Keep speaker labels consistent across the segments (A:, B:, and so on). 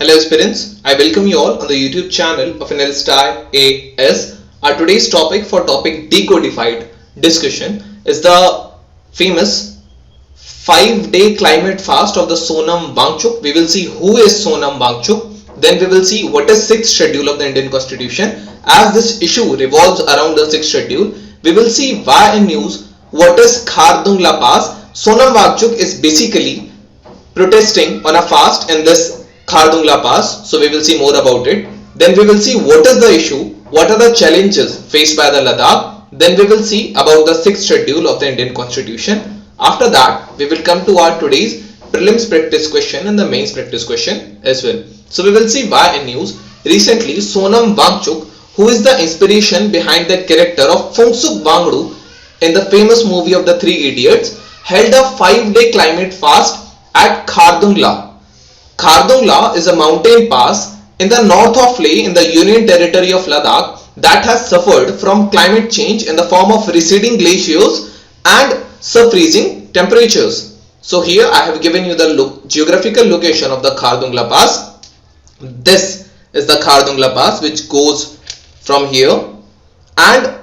A: Hello aspirants, I welcome you all on the YouTube channel of ANALYST IAS. Our today's topic for topic Decodified discussion is the famous 5-day climate fast of the Sonam Wangchuk. We will see who is Sonam Wangchuk. Then we will see what is 6th schedule of the Indian Constitution. As this issue revolves around the 6th schedule, we will see why in news what is khardung pass. Sonam Wangchuk is basically protesting on a fast in this khardung pass, so we will see more about it. Then we will see what is the issue, what are the challenges faced by the Ladakh. Then we will see about the 6th schedule of the Indian Constitution. After that, we will come to our today's prelims practice question and the mains practice question as well. So we will see why in news. Recently, Sonam Wangchuk, who is the inspiration behind the character of Phungsuk Wangdu in the famous movie of the Three Idiots, held a 5-day climate fast at Khardung. Khardung is a mountain pass in the north of Leh in the Union Territory of Ladakh that has suffered from climate change in the form of receding glaciers and sub-freezing temperatures. So here I have given you the geographical location of the Khardung Pass. This is the Khardung Pass which goes from here, and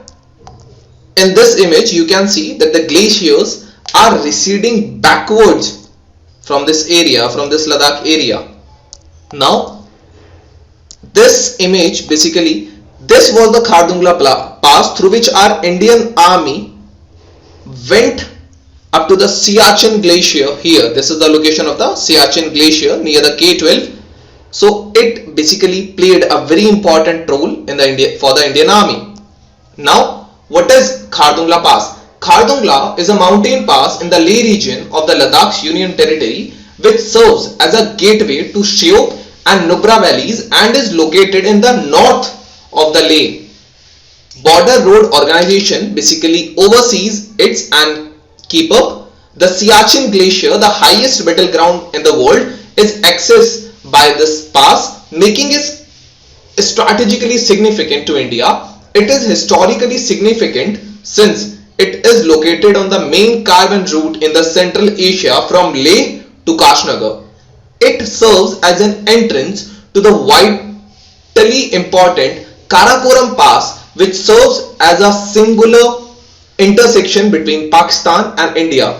A: in this image you can see that the glaciers are receding backwards from this area, from this Ladakh area. Now this image, basically this was the Khardung pass through which our Indian army went up to the Siachen glacier. Here this is the location of the Siachen glacier near the K12. So it basically played a very important role in the for the Indian army. Now what is Khardung pass? Khardung is a mountain pass in the Leh region of the Ladakh's Union Territory which serves as a gateway to Sheok and Nubra valleys and is located in the north of the Leh. Border Road Organization basically oversees it and keep up. The Siachen Glacier, the highest battleground in the world, is accessed by this pass, making it strategically significant to India. It is historically significant since it is located on the main caravan route in the Central Asia from Leh to Nagar. It serves as an entrance to the vitally important Karakoram Pass, which serves as a singular intersection between Pakistan and India.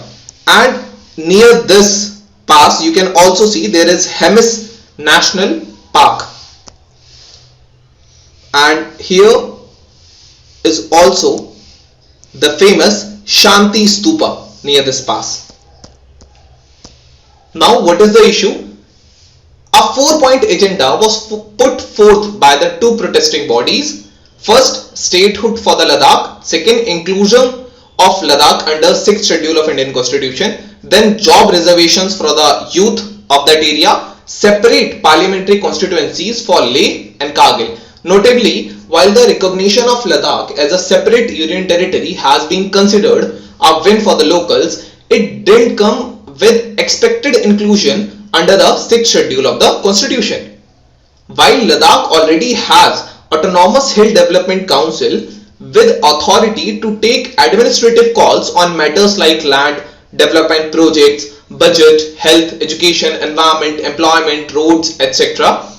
A: And near this pass you can also see there is Hemis National Park. And here is also the famous Shanti Stupa near this pass. Now what is the issue? A 4-point agenda was put forth by the two protesting bodies. First, statehood for the Ladakh. Second, inclusion of Ladakh under 6th schedule of Indian Constitution. Then job reservations for the youth of that area. Separate parliamentary constituencies for Leh and Kargil. Notably, while the recognition of Ladakh as a separate union territory has been considered a win for the locals, it didn't come with expected inclusion under the 6th schedule of the Constitution. While Ladakh already has Autonomous Hill Development Council with authority to take administrative calls on matters like land, development projects, budget, health, education, environment, employment, roads, etc.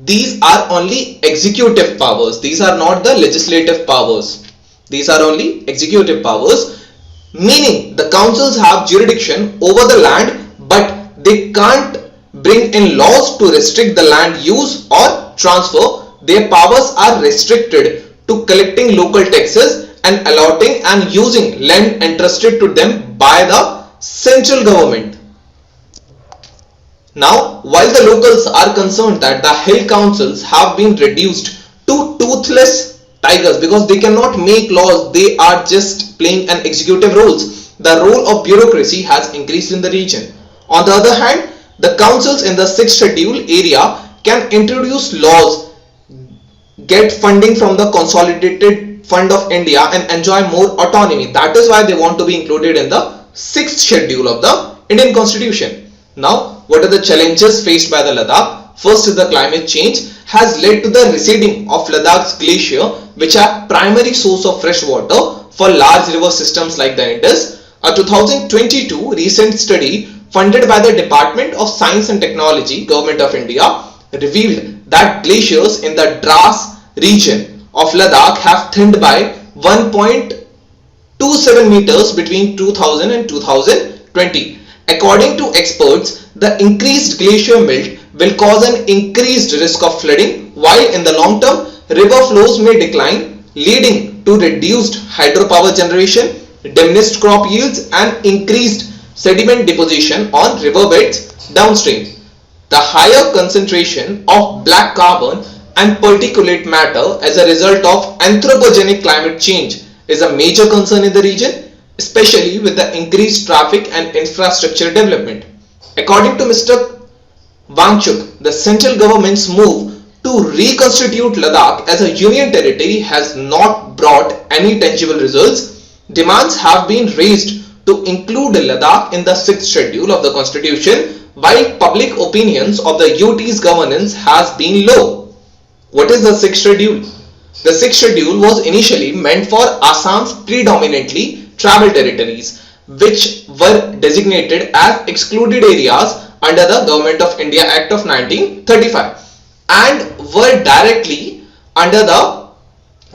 A: These are only executive powers. These are not the legislative powers. These are only executive powers, meaning the councils have jurisdiction over the land, but they can't bring in laws to restrict the land use or transfer. Their powers are restricted to collecting local taxes and allotting and using land entrusted to them by the central government. Now, while the locals are concerned that the hill councils have been reduced to toothless tigers because they cannot make laws, they are just playing an executive roles. The role of bureaucracy has increased in the region. On the other hand, the councils in the 6th schedule area can introduce laws, get funding from the Consolidated Fund of India and enjoy more autonomy. That is why they want to be included in the 6th schedule of the Indian Constitution. Now, what are the challenges faced by the Ladakh? First is the climate change has led to the receding of Ladakh's glacier, which are primary source of fresh water for large river systems like the Indus. A 2022 recent study funded by the Department of Science and Technology, Government of India, revealed that glaciers in the Dras region of Ladakh have thinned by 1.27 meters between 2000 and 2020. According to experts, the increased glacier melt will cause an increased risk of flooding, while in the long term, river flows may decline, leading to reduced hydropower generation, diminished crop yields, and increased sediment deposition on riverbeds downstream. The higher concentration of black carbon and particulate matter as a result of anthropogenic climate change is a major concern in the region, especially with the increased traffic and infrastructure development. According to Mr. Wangchuk, the central government's move to reconstitute Ladakh as a union territory has not brought any tangible results. Demands have been raised to include Ladakh in the 6th schedule of the constitution, while public opinions of the UT's governance has been low. What is the 6th schedule? The 6th schedule was initially meant for Assam's predominantly tribal territories, which were designated as excluded areas under the Government of India Act of 1935 and were directly under the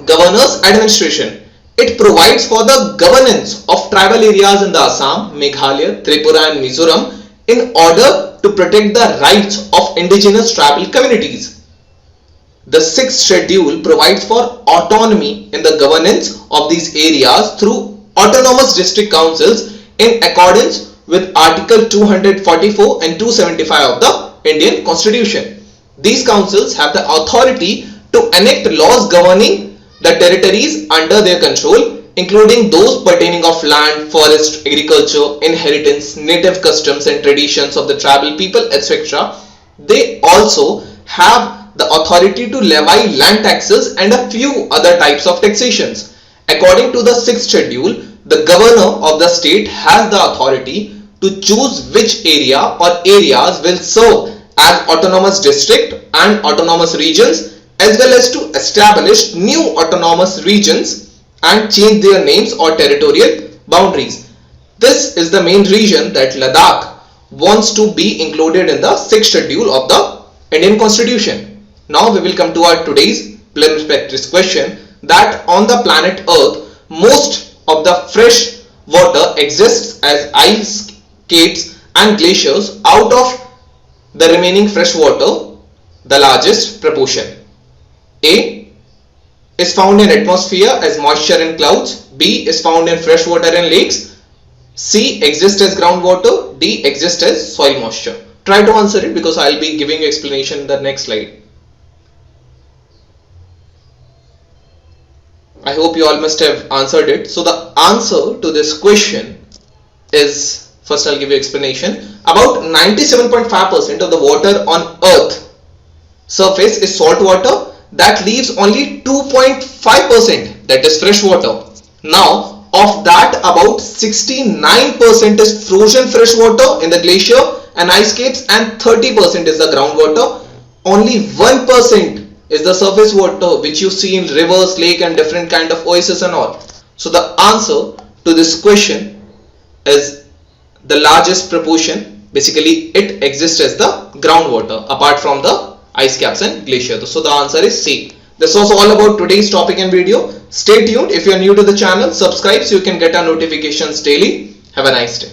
A: governor's administration. It provides for the governance of tribal areas in the Assam, Meghalaya, Tripura and Mizoram in order to protect the rights of indigenous tribal communities. The 6th schedule provides for autonomy in the governance of these areas through autonomous district councils in accordance with Article 244 and 275 of the Indian Constitution. These councils have the authority to enact laws governing the territories under their control, including those pertaining of land, forest, agriculture, inheritance, native customs and traditions of the tribal people, etc. They also have the authority to levy land taxes and a few other types of taxations. According to the 6th schedule, the governor of the state has the authority to choose which area or areas will serve as autonomous district and autonomous regions, as well as to establish new autonomous regions and change their names or territorial boundaries. This is the main reason that Ladakh wants to be included in the 6th schedule of the Indian Constitution. Now we will come to our today's preliminary practice question, that on the planet Earth, most of the fresh water exists as ice caps and glaciers. Out of the remaining fresh water, the largest proportion A is found in atmosphere as moisture in clouds, B is found in fresh water in lakes, C exists as groundwater, D exists as soil moisture. Try to answer it because I will be giving you explanation in the next slide. I hope you all must have answered it. So the answer to this question is, first I'll give you explanation. About 97.5% of the water on Earth surface is salt water. That leaves only 2.5% that is fresh water. Now of that, about 69% is frozen fresh water in the glacier and ice caps and 30% is the groundwater. Only 1% is the surface water which you see in rivers, lake and different kind of oases and all. So the answer to this question is the largest proportion. Basically it exists as the groundwater apart from the ice caps and glaciers. So the answer is C. This was all about today's topic and video. Stay tuned. If you are new to the channel, subscribe so you can get our notifications daily. Have a nice day.